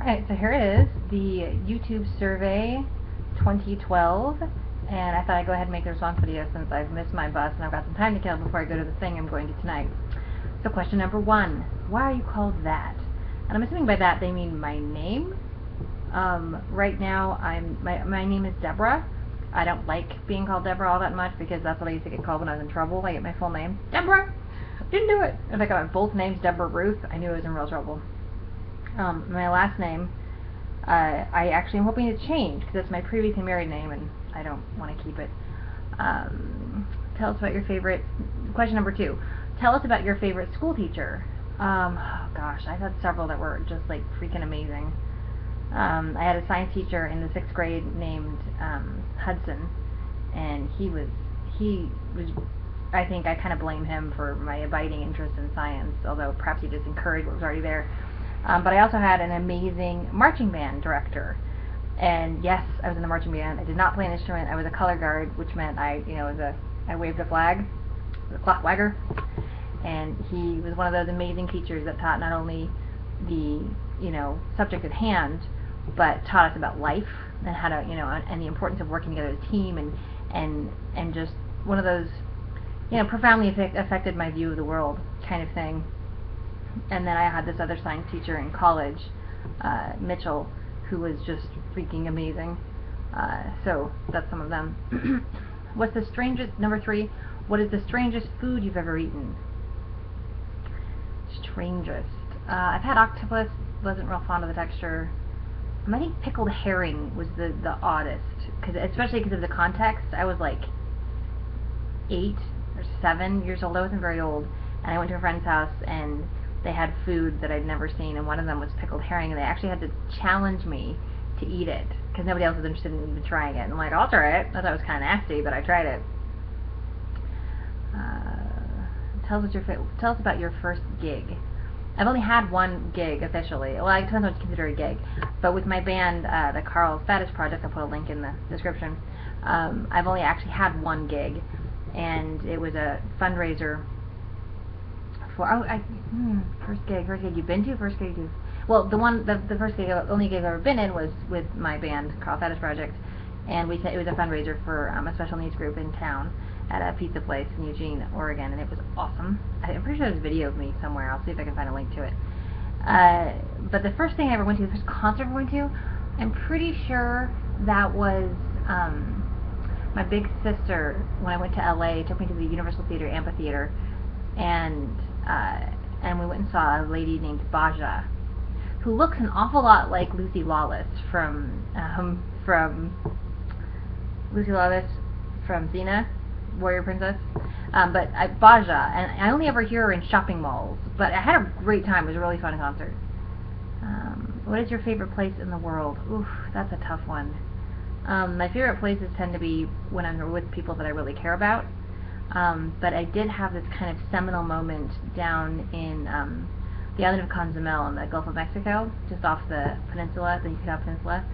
Alright, so here it is, the YouTube survey 2012, and I thought I'd go ahead and make the response video since I've missed my bus and I've got some time to kill before I go to the thing I'm going to tonight. So question number 1, why are you called that? And I'm assuming by that they mean my name. Right now my name is Deborah. I don't like being called Deborah all that much because that's what I used to get called when I was in trouble. I get my full name, Deborah! Didn't do it! If I got both names, Deborah Ruth, I knew I was in real trouble. My last name, I actually am hoping to change because it's my previous and married name and I don't want to keep it. Tell us about your favorite, question number 2, tell us about your favorite school teacher. Oh gosh, I've had several that were just like freaking amazing. I had a science teacher in the 6th grade named Hudson, and he was, I think I kind of blame him for my abiding interest in science, although perhaps he just encouraged what was already there. But I also had an amazing marching band director, and yes, I was in the marching band. I did not play an instrument. I was a color guard, which meant I waved a flag, the cloth wagger, and he was one of those amazing teachers that taught not only the subject at hand, but taught us about life and how to and the importance of working together as a team, and just one of those profoundly affected my view of the world kind of thing. And then I had this other science teacher in college, Mitchell, who was just freaking amazing. So that's some of them. What's the strangest, number 3, what is the strangest food you've ever eaten? Strangest. I've had octopus, wasn't real fond of the texture. I think pickled herring was the oddest, especially because of the context. I was like 8 or 7 years old, I wasn't very old, and I went to a friend's house and they had food that I'd never seen, and one of them was pickled herring, and they actually had to challenge me to eat it because nobody else was interested in even trying it. And I'm like, I'll try it. I thought it was kind of nasty, but I tried it. Tell us about your first gig. I've only had one gig officially. Well, it depends on what you consider a gig. But with my band, the Carl's Fattest Project, I'll put a link in the description. I've only actually had one gig, and it was a fundraiser for first gig you've been to? First gig you? Well, the first gig, only gig I've ever been in was with my band, Carl's Fattest Project, and it was a fundraiser for a special needs group in town at a pizza place in Eugene, Oregon, and it was awesome. I'm pretty sure there's a video of me somewhere. I'll see if I can find a link to it. But the first thing I ever went to, the first concert I went to, I'm pretty sure that was my big sister, when I went to LA, took me to the Universal Theater Amphitheater, and we went and saw a lady named Baja, who looks an awful lot like Lucy Lawless from Lucy Lawless from Xena, Warrior Princess, but Baja, and I only ever hear her in shopping malls, but I had a great time. It was a really fun concert. What is your favorite place in the world? Oof, that's a tough one. My favorite places tend to be when I'm with people that I really care about, but I did have this kind of seminal moment down in the island of Cozumel in the Gulf of Mexico, just off the peninsula, the Yucatan Peninsula.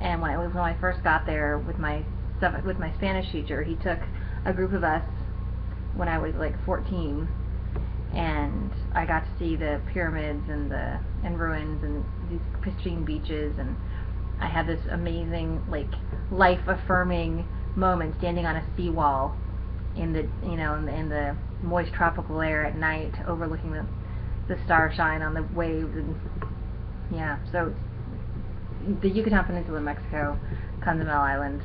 And when I first got there with my Spanish teacher, he took a group of us when I was like 14, and I got to see the pyramids and ruins and these pristine beaches, and I had this amazing, like, life-affirming moment standing on a seawall in the in the moist tropical air at night, overlooking the starshine on the waves. And yeah, so the Yucatan Peninsula in Mexico, Cozumel Island,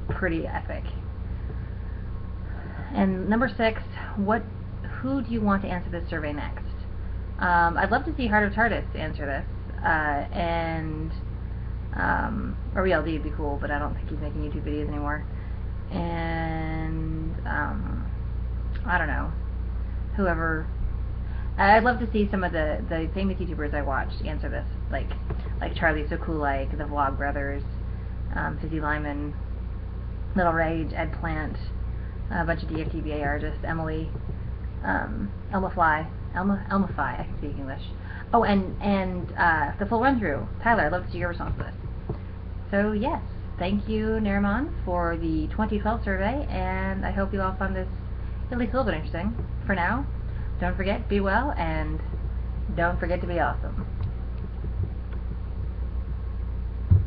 pretty epic. And number 6, who do you want to answer this survey next? I'd love to see Heart of TARDIS answer this, or RLD would be cool, but I don't think he's making YouTube videos anymore. And I don't know, whoever. I'd love to see some of the famous YouTubers I watched answer this, like Charlie So Cool, like the Vlog Brothers, Fizzy Lyman, Little Rage, Ed Plant, a bunch of DFTBA artists, Emily, Elma Fly, I can speak English. Oh, and the full run through. Tyler, I'd love to see your response to this. So yes, thank you, Nerimon, for the 2012 survey, and I hope you all found this at least a little bit interesting. For now, don't forget, be well, and don't forget to be awesome.